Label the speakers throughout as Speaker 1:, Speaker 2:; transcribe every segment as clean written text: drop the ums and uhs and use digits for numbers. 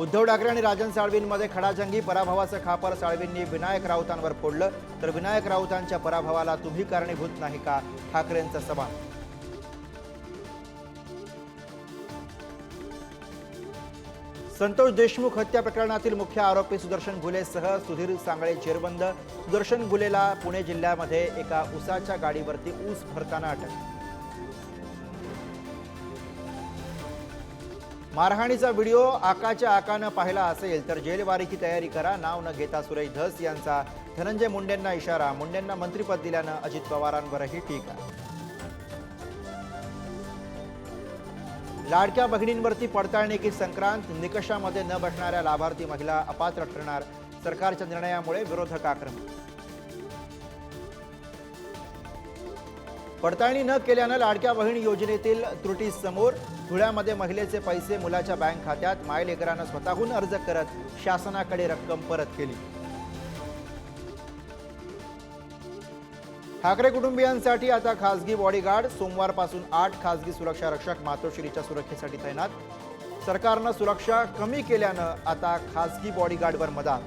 Speaker 1: उद्धव ठाकरे आणि राजन साळवींमध्ये खडाजंगी, पराभवाचं खापर साळवींनी विनायक राऊतांवर फोडलं, तर विनायक राऊतांच्या पराभवाला तुम्ही कारणीभूत नाही का, ठाकरेंचा सवाल. संतोष देशमुख हत्या प्रकरणातील मुख्य आरोपी सुदर्शन घुलेसह सुधीर सांगळे जेरबंद. सुदर्शन घुलेला पुणे जिल्ह्यामध्ये एका ऊसाच्या गाडीवरती ऊस भरताना अटक. मारहाणीचा व्हिडिओ आकाच्या आकानं पाहिला असेल तर जेलवारीची तयारी करा, नाव न घेता सुरेश धस यांचा धनंजय मुंडेंना इशारा. मुंडेंना मंत्रिपद दिल्यानं अजित पवारांवरही टीका. लाडक्या बहिणींवरती पडताळणी की संक्रांत, निकषामध्ये न बसणाऱ्या लाभार्थी महिला अपात्र ठरणार, सरकारच्या निर्णयामुळे विरोधक आक्रमक. पडताळणी न केल्यानं लाडक्या बहीण योजनेतील त्रुटी समोर, धुळ्यामध्ये महिलेचे पैसे मुलाच्या बँक खात्यात, मायलेकरानं स्वतःहून अर्ज करत शासनाकडे रक्कम परत केली. ठाकरे कुटुंबियांसाठी आता खासगी बॉडीगार्ड, सोमवारपासून 8 खासगी सुरक्षा रक्षक मातोश्रीच्या सुरक्षेसाठी तैनात. सरकारनं सुरक्षा कमी केल्यानं आता खासगी बॉडीगार्डवर मदार.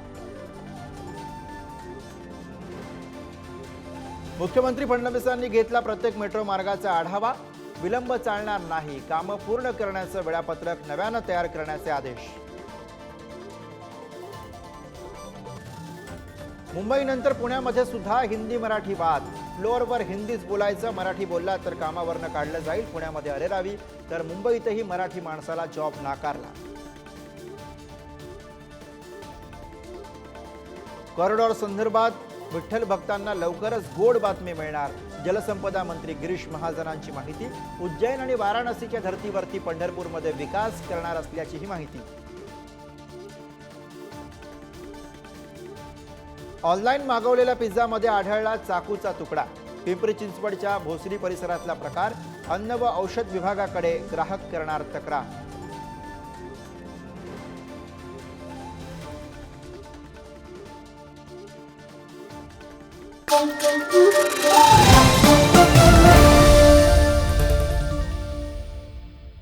Speaker 1: मुख्यमंत्री फडणवीसांनी घेतला प्रत्येक मेट्रो मार्गाचा आढावा, विलंब चालणार नाही, कामं पूर्ण करण्याचं वेळापत्रक नव्यानं तयार करण्याचे आदेश. मुंबईनंतर पुण्यामध्ये सुद्धा हिंदी मराठी वाद, फ्लोअरवर हिंदीच बोलायचं, मराठी बोलला तर कामावरनं काढलं जाईल. पुण्यामध्ये अरेरावी, तर मुंबईतही मराठी माणसाला जॉब नाकारला. कॉरिडॉर संदर्भात विठ्ठल भक्तांना लवकरच गोड बातमी मिळणार, जलसंपदा मंत्री गिरीश महाजनांची माहिती. उज्जैन आणि वाराणसीच्या धर्तीवरती पंढरपूरमध्ये विकास करणार असल्याचीही माहिती. ऑनलाईन मागवलेल्या पिझ्झामध्ये आढळला चाकूचा तुकडा. पिंपरी चिंचवडच्या भोसरी परिसरातला प्रकार, अन्न व औषध विभागाकडे ग्राहक करणार तक्रार.